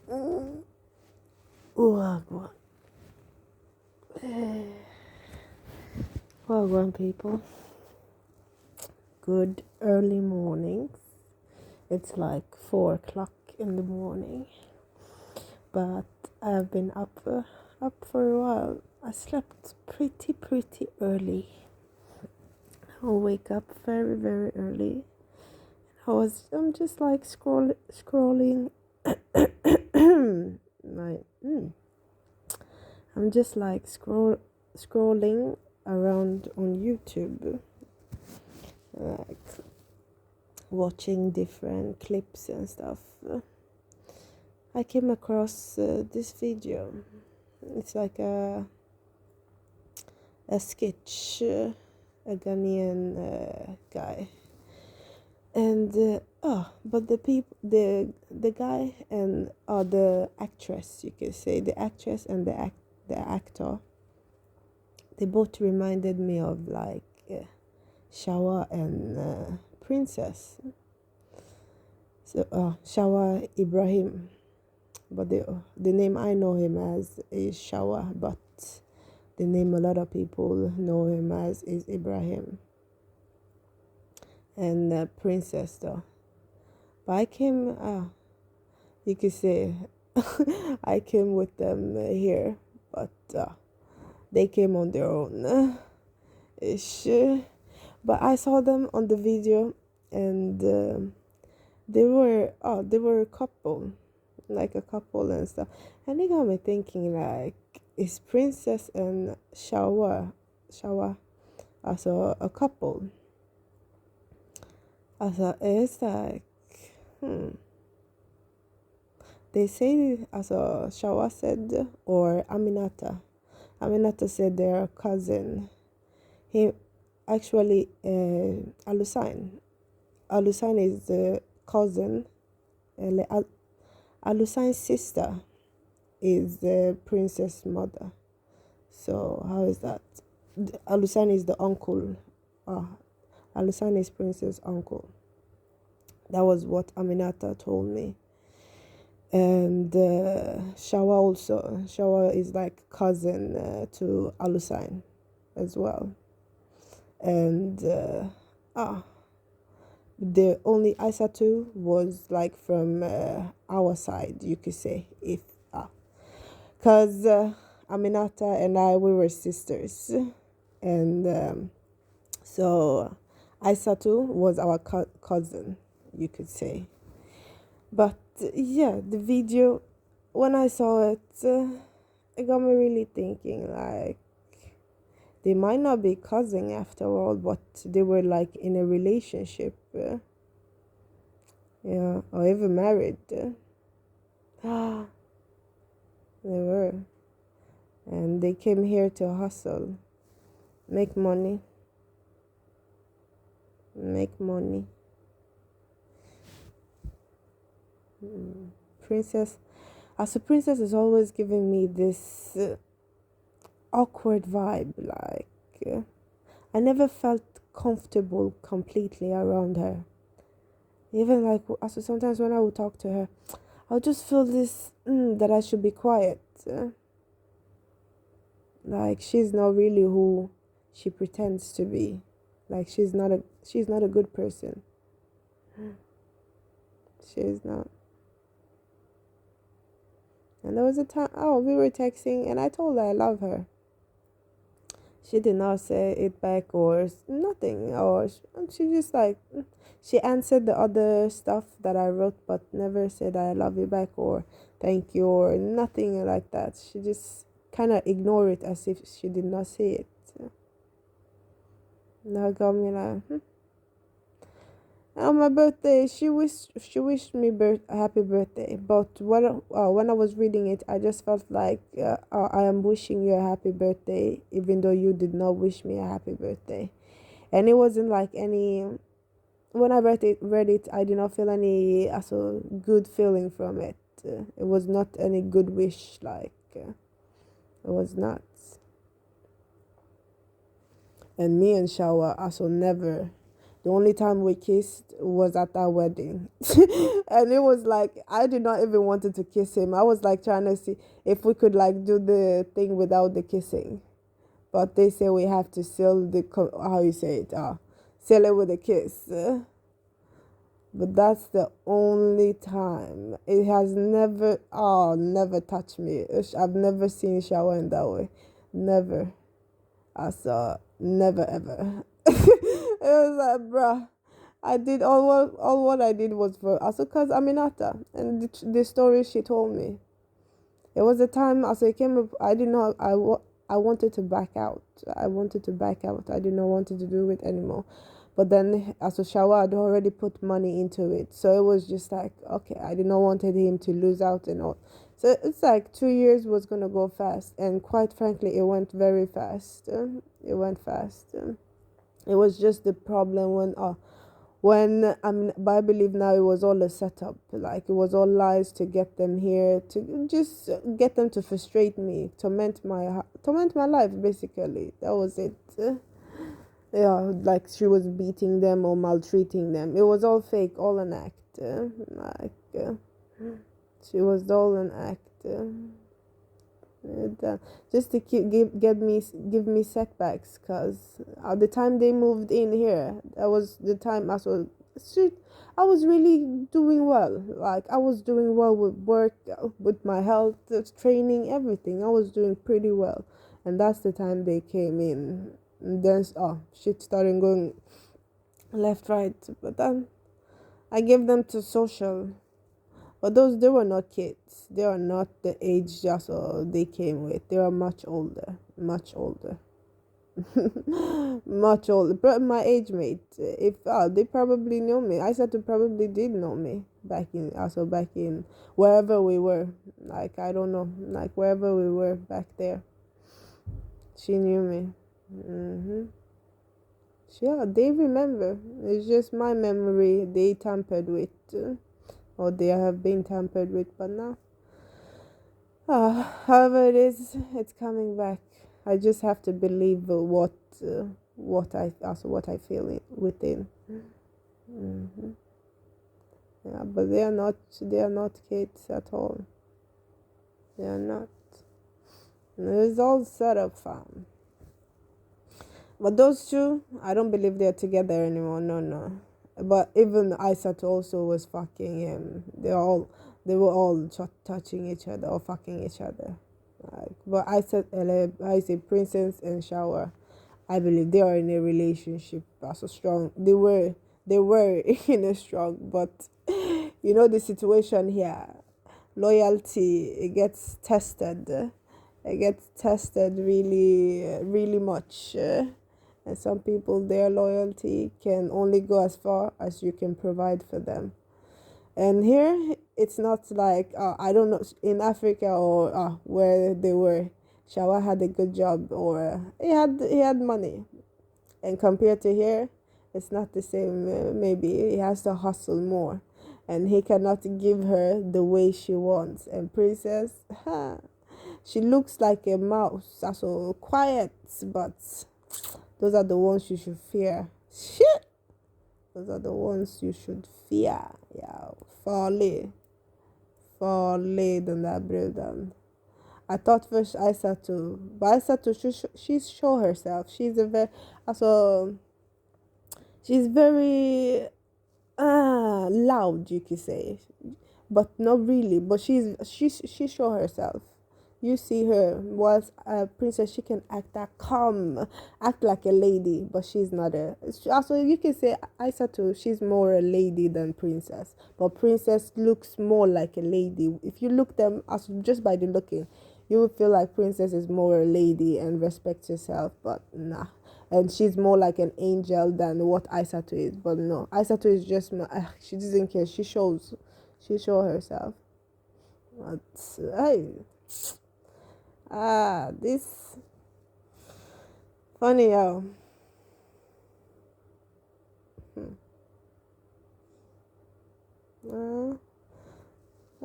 Wagwan. Wagwan, people. Good early mornings. It's like 4 o'clock in the morning, but I've been up for a while. I slept pretty early. I'll wake up very early. I'm just like scrolling. my I'm just like scrolling around on YouTube, like watching different clips and stuff. I came across this video. It's like a sketch, a Ghanaian guy, and but the guy and the actress, you can say the actress and the actor, they both reminded me of like Shawa and Princess. So Shawa Ibrahim, but the name I know him as is Shawa, but the name a lot of people know him as is Ibrahim. And Princess though. But I came, you could say, I came with them here, but they came on their own. Ish. But I saw them on the video, and they were a couple, like a couple and stuff, and it got me thinking, like, is Princess and Shawa also a couple? Also, it's like, they say, also Shawa said, or Aminata said they're a cousin. He actually, Alusain is the cousin. Alusain's sister is the princess mother. So how is that? Alusain is the uncle. Alusain is princess uncle. That was what Aminata told me. And Shawa is like cousin to Alusain as well. And the only Aisatu was like from our side, you could say, if because Aminata and I, we were sisters, and so Aisatu was our cousin, you could say. But yeah, the video, when I saw it, it got me really thinking, like, they might not be cousin after all, but they were like in a relationship, yeah, or even married. They were, and they came here to hustle, make money. Princess, as a princess, is always giving me this awkward vibe. Like, I never felt comfortable completely around her. Even like, also sometimes when I would talk to her, I'll just feel this that I should be quiet. Like, she's not really who she pretends to be. Like, she's not a good person. She's not. And there was a time, we were texting, and I told her I love her. She did not say it back or nothing, or she just like, she answered the other stuff that I wrote, but never said I love you back or thank you or nothing like that. She just kind of ignored it as if she did not see it. That got me like, On my birthday, she wished me a happy birthday. But when I was reading it, I just felt like I am wishing you a happy birthday, even though you did not wish me a happy birthday. And it wasn't like any. When I read it, I did not feel any good feeling from it. It was not any good wish. Like, it was not. And me and Shawa also never. The only time we kissed was at that wedding. And it was like, I did not even wanted to kiss him. I was like trying to see if we could like do the thing without the kissing. But they say we have to seal the, how you say it, seal it with a kiss. But that's the only time. It has never, never touched me. I've never seen shower in that way. Never. I saw, never ever. It was like, bruh. I did all what I did was for also because Aminata and the story she told me. It was a time also it came up. I didn't know I wanted to back out. I wanted to back out. I did not want to do it anymore. But then as a shower, I'd already put money into it. So it was just like, okay, I did not wanted him to lose out and all. So it's like 2 years was going to go fast. And quite frankly, it went very fast. It went fast. It was just the problem when but I believe now it was all a setup. Like it was all lies to get them here, to just get them to frustrate me, torment my life, basically. That was it. Yeah, like she was beating them or maltreating them. It was all fake, all an act. She was all an act. Just to give me setbacks, because at the time they moved in here, that was the time I was really doing well. Like I was doing well with work, with my health, training, everything. I was doing pretty well, and that's the time they came in. And then shit started going left, right. But then I gave them to social. But they were not kids. They are not the age just they came with. They are much older, much older, much older. But my age mate, if they probably know me. I said to probably did know me back in wherever we were. Like I don't know, like wherever we were back there. She knew me. Yeah, they remember. It's just my memory they tampered with, or they have been tampered with. But now, however it is, it's coming back. I just have to believe what I feel within. Yeah, but they are not kids at all. They are not. It's all set up, fam. But those two, I don't believe they're together anymore. No, no. But even Isaac also was fucking him. They were all touching each other or fucking each other. But I say Princess and Shower, I believe they are in a relationship. That's so strong. They were in a strong, but you know the situation here. Loyalty, it gets tested. It gets tested really, really much. And some people, their loyalty can only go as far as you can provide for them. And here, it's not like, I don't know, in Africa or where they were, Shawa had a good job or he had money. And compared to here, it's not the same. Maybe he has to hustle more. And he cannot give her the way she wants. And Princess, she looks like a mouse. So quiet, but those are the ones you should fear. Shit! Those are the ones you should fear. Yeah, farlig. Farlig, den där bruden. I thought first Aissatou, but Aissatou, she's show herself. She's a very, she's very loud, you could say, but not really. But she show herself. You see her, whilst a princess, she can act that calm, act like a lady, but she's not also, you can say Aissatou, she's more a lady than princess, but princess looks more like a lady. If you look them as just by the looking, you would feel like princess is more a lady and respects herself, but nah. And she's more like an angel than what Aissatou is, but no, Aissatou is just she doesn't care. She show herself. But hey. This funny how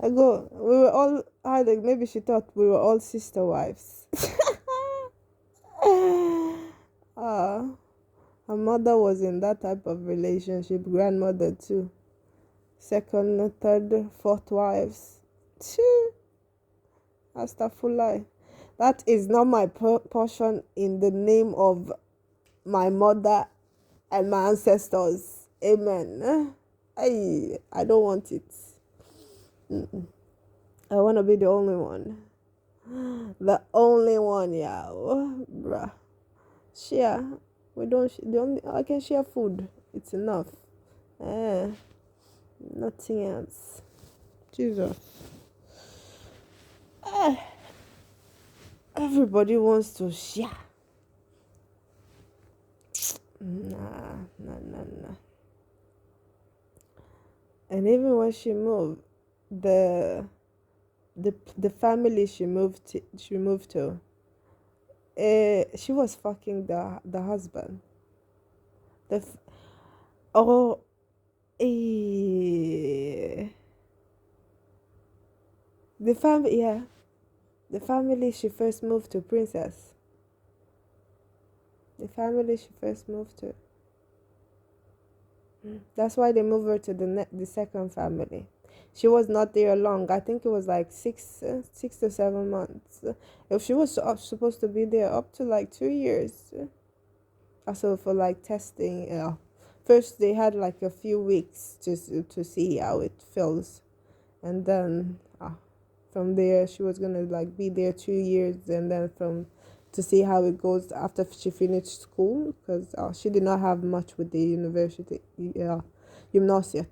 I go. We were all like maybe she thought we were all sister wives. Her mother was in that type of relationship, grandmother too. Second, third, fourth wives. Chee, Astaghfirullah. That is not my portion in the name of my mother and my ancestors. Amen. I don't want it. Mm-mm. I want to be the only one. The only one, yeah. Oh, bruh. Share. We don't, the only, I can share food. It's enough. Eh, nothing else. Jesus. Eh, everybody wants to share. Nah. And even when she moved, the the family she moved to, she was fucking the husband. The oh, eh, the family, yeah, the family she first moved to, Princess. The family she first moved to. That's why they moved her to the second family. She was not there long. I think it was like 6 to 7 months. If she was supposed to be there up to like 2 years. Also for like testing. First they had like a few weeks to see how it feels, and then from there she was gonna like be there 2 years, and then from to see how it goes after she finished school, because she did not have much with the university, gymnasiet.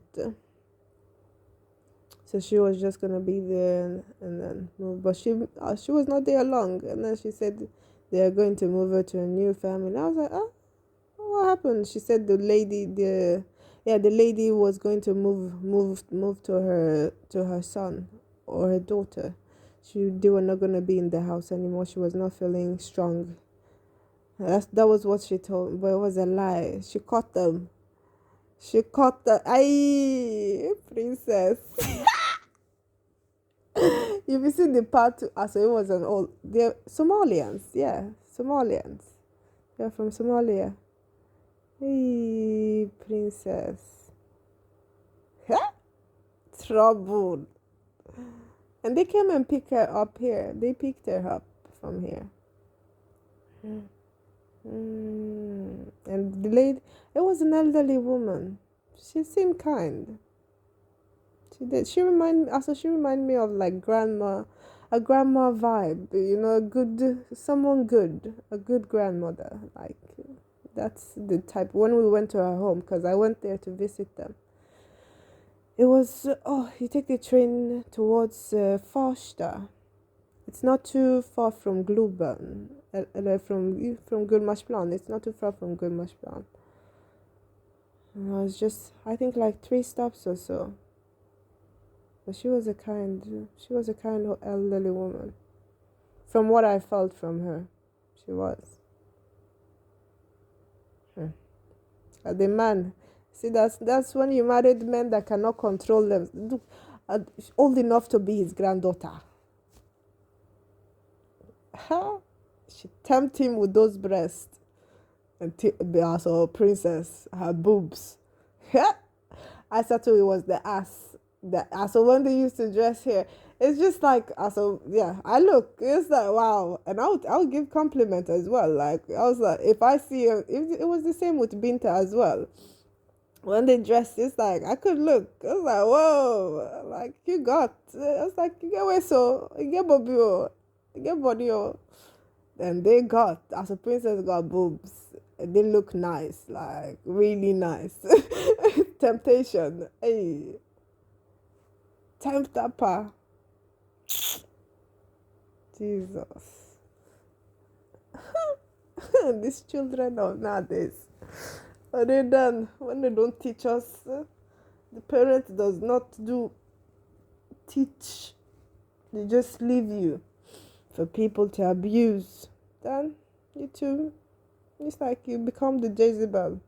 So she was just gonna be there and then move, but she was not there long, and then she said they are going to move her to a new family. I was like, oh, what happened? She said the lady was going to move to her son or her daughter. They were not gonna be in the house anymore. She was not feeling strong. That was what she told me, but it was a lie. She caught them. She caught the princess. If you see the part two, so it was an old. They're Somalians, yeah, Somalians. They're from Somalia. Hey, princess. Trouble. And they came and picked her up here. They picked her up from here. And the lady, it was an elderly woman. She seemed kind. She did. She reminded me of like a grandma vibe. You know, someone good, a good grandmother. Like that's the type. When we went to her home, because I went there to visit them. It was you take the train towards Farsta. It's not too far from Globen, from Gullmarsplan. It's not too far from Gullmarsplan. It's just I think like 3 stops or so. But she was a kind elderly woman. From what I felt from her, she was. The man, see that's when you married men that cannot control them. Look, old enough to be his granddaughter. She tempted him with those breasts and also princess, her boobs. I thought it was the ass. So when they used to dress here, it's just like yeah. It's like wow, and I'll give compliment as well. Like I was like, if I see her, if it was the same with Binta as well. When they dressed, it's like I could look. I was like, whoa, like you got. I was like, you get away so you get Bobby, you get body, and they got as a princess got boobs. They look nice, like really nice. Temptation, hey, tempt upper. Jesus, these children of nowadays. Other than when they don't teach us, the parent does not teach. They just leave you for people to abuse. Then you too, it's like you become the Jezebel.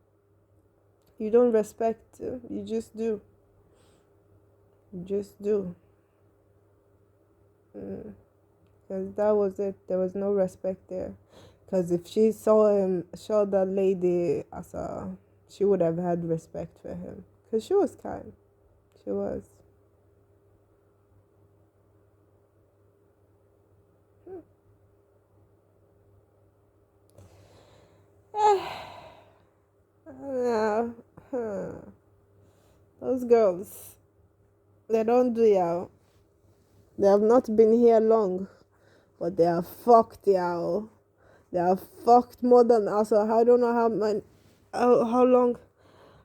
You don't respect. You just do. You just do. Because that was it. There was no respect there. Because if she saw that lady as a, she would have had respect for him. Because she was kind. She was. Yeah. Those girls, they don't do ya. They have not been here long, but they are fucked, y'all. They are fucked more than us. So I don't know how long,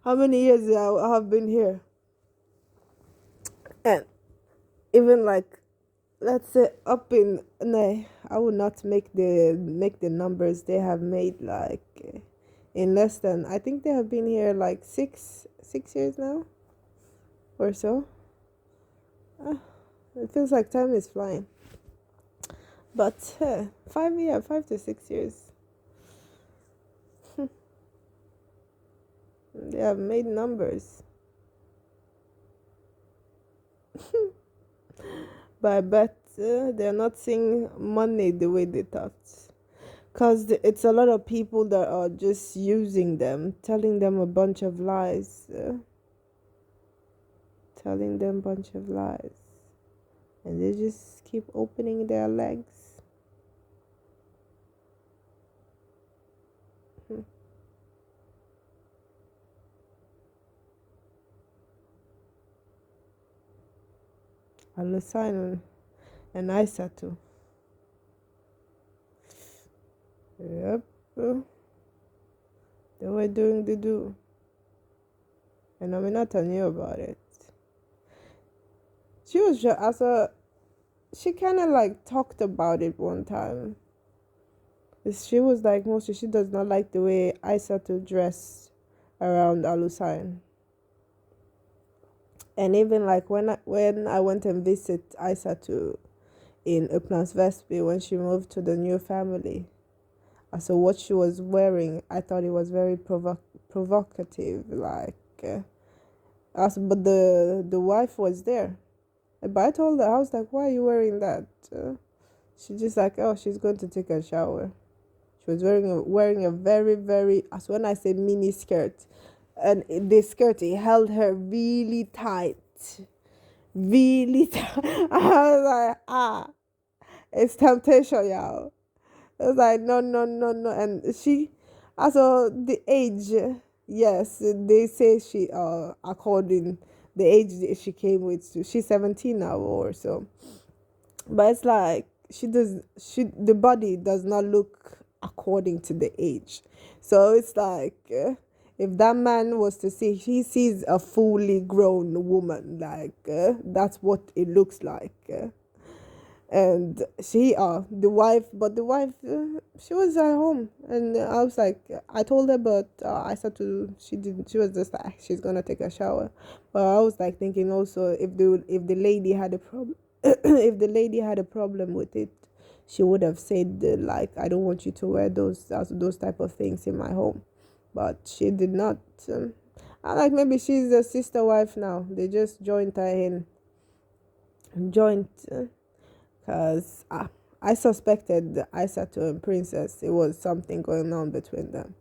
how many years I have been here. And even like, let's say up in, no, I would not make the numbers they have made like in less than, I think they have been here like 6 years now or so. It feels like time is flying. But 5 years, 5 to 6 years, they have made numbers. But I bet they're not seeing money the way they thought. Because it's a lot of people that are just using them, telling them a bunch of lies. Telling them a bunch of lies. And they just keep opening their legs. Alusign and Isa too. Yep. They were doing the do. And Aminata knew about it. She was just as a, she kind of like talked about it one time. She was like, mostly she does not like the way Isa to dress around Alusign. And even like when I went and visit Isa to in Uplands Vesby when she moved to the new family. So what she was wearing, I thought it was very provocative. Like, but the wife was there. But I told her, I was like, why are you wearing that? She just like, oh, she's going to take a shower. She was wearing a very, very, as when I say mini skirt, and the skirt, it held her really tight. Really tight. I was like, it's temptation, y'all. I was like, no, no, no, no. And she, also the age, yes, they say she, according the age that she came with, so she's 17 now or so. But it's like, the body does not look according to the age. So it's like, if that man was to see, he sees a fully grown woman, like, that's what it looks like. And the wife, but the wife, she was at home, and I was like, I told her, but I said to, she didn't, she was just like, she's gonna take a shower. But I was like thinking also, if the lady had a problem, if the lady had a problem with it, she would have said like, I don't want you to wear those type of things in my home. But she did not. I like, maybe she's a sister wife now, they just joined her in, joint. Because I suspected Isato and Princess, it was something going on between them.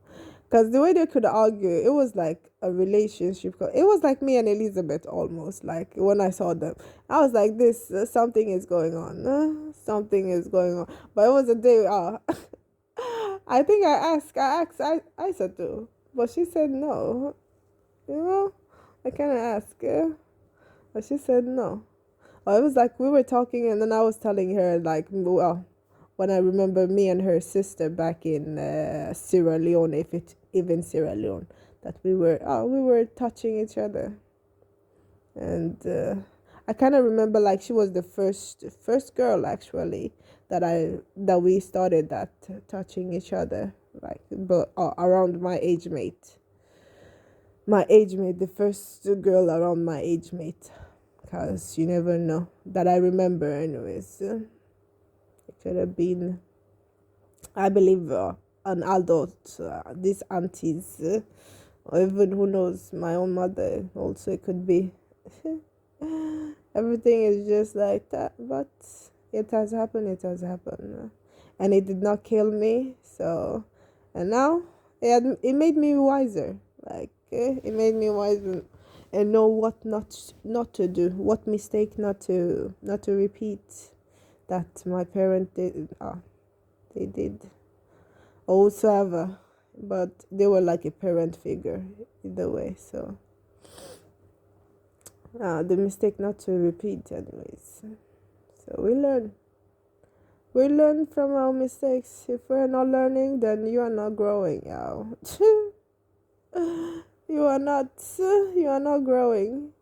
Because the way they could argue, it was like a relationship. It was like me and Elizabeth almost. Like when I saw them, I was like, "This something is going on. Something is going on." But it was a day. I think I asked Isato, but she said no. You know, I kind of asked, but she said no. It was like we were talking, and then I was telling her, like, well, when I remember me and her sister back in Sierra Leone, if it even Sierra Leone, that we were touching each other, and I kind of remember like she was the first girl actually that we started that touching each other, like, but around my age mate, the first girl around my age mate, because you never know, that I remember anyways. It could have been, I believe, an adult, these aunties, or even, who knows, my own mother also, it could be. Everything is just like that, but it has happened. and it did not kill me. So, and now it made me wiser. Like it made me wiser and know what not to do, what mistake not to repeat that my parent did. They did or whatsoever, but they were like a parent figure either way. So the mistake not to repeat, anyways. So we learn from our mistakes. If we're not learning, then you are not growing, yo. You are not growing.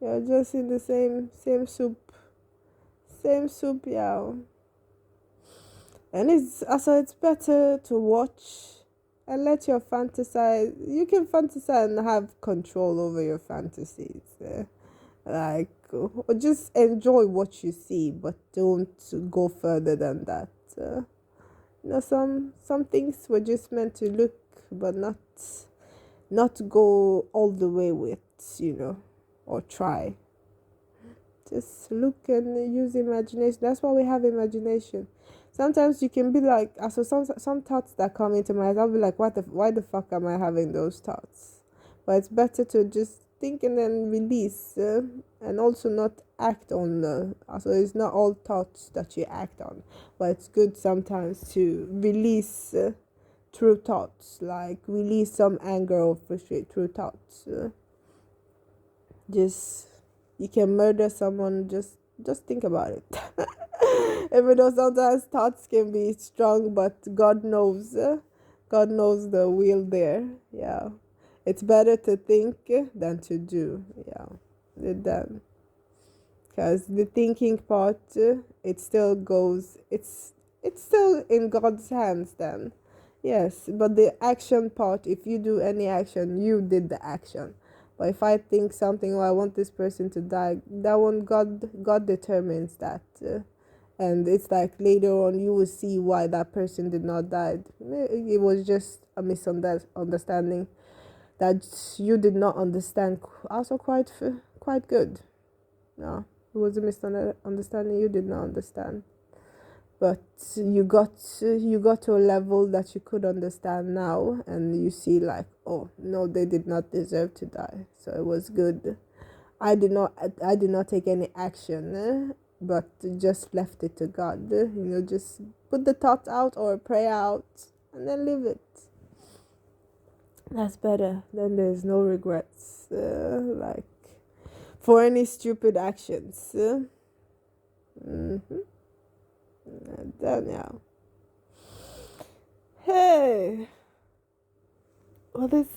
You're just in the same soup, yeah. And it's better to watch and let your fantasize. You can fantasize and have control over your fantasies. Like, or just enjoy what you see, but don't go further than that. Some things were just meant to look, but not go all the way with, or try. Just look and use imagination. That's why we have imagination. Sometimes you can be like, so some thoughts that come into my head, I'll be like, why the fuck am I having those thoughts? But it's better to just think and then release, and also not act on so it's not all thoughts that you act on, but it's good sometimes to release through thoughts, like release some anger or frustration through thoughts. Just you can murder someone, just think about it. Even though sometimes thoughts can be strong, but God knows the will there. Yeah, it's better to think than to do. Yeah, then because the thinking part, it still goes. It's still in God's hands then. Yes, but the action part, if you do any action, you did the action. But if I think something, I want this person to die, that one, God determines that. And it's like later on you will see why that person did not die. It was just a misunderstanding that you did not understand. Also quite good. No, it was a misunderstanding you did not understand, but you got to a level that you could understand now, and you see like, oh no, they did not deserve to die. So it was good. I did not take any action, but just left it to God. Just put the thought out or pray out and then leave it. That's better. Then there's no regrets, like for any stupid actions. Mm-hmm. Then yeah. Hey, what is?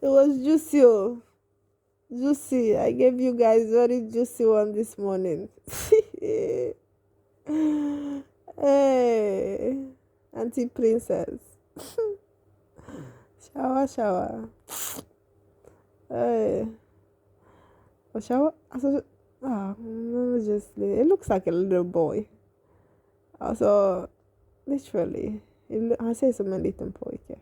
It was juicy. Juicy. I gave you guys very juicy one this morning. Hey, Auntie Princess. Shower. Hey. Oh, shower. Just it looks like a little boy. Also, literally, I say som en liten pojke.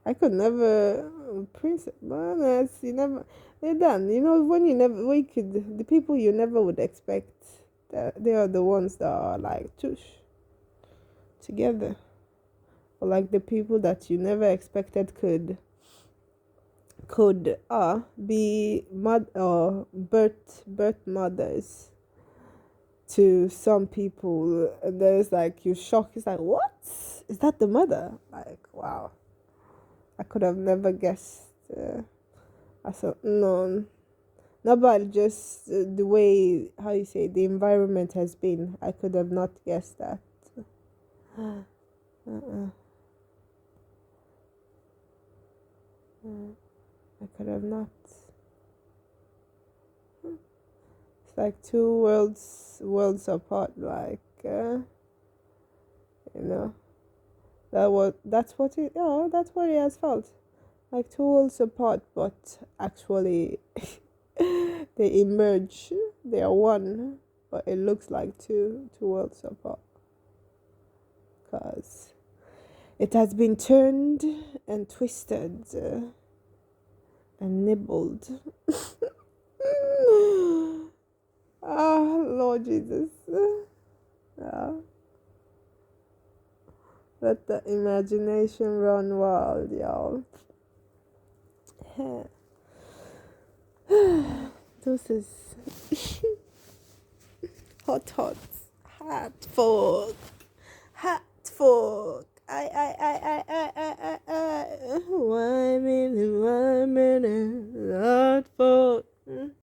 I could never princess, but you never. They're done. When you could, the people you never would expect, they are the ones that are like tush together, or like the people that you never expected could be birth mothers to some people. And there's like you shock. It's like, what is that? The mother? Like, wow. I could have never guessed. I thought, no, not but just the way, how you say, the environment has been. I could have not guessed that. I could have not. It's like two worlds apart. Like, that's what it has felt like, two worlds apart, but actually they emerge. They are one, but it looks like two worlds apart, because it has been turned and twisted and nibbled. Oh, Lord Jesus. Yeah. Let the imagination run wild, y'all. This is hot. Hot fuck. Hot fuck. I.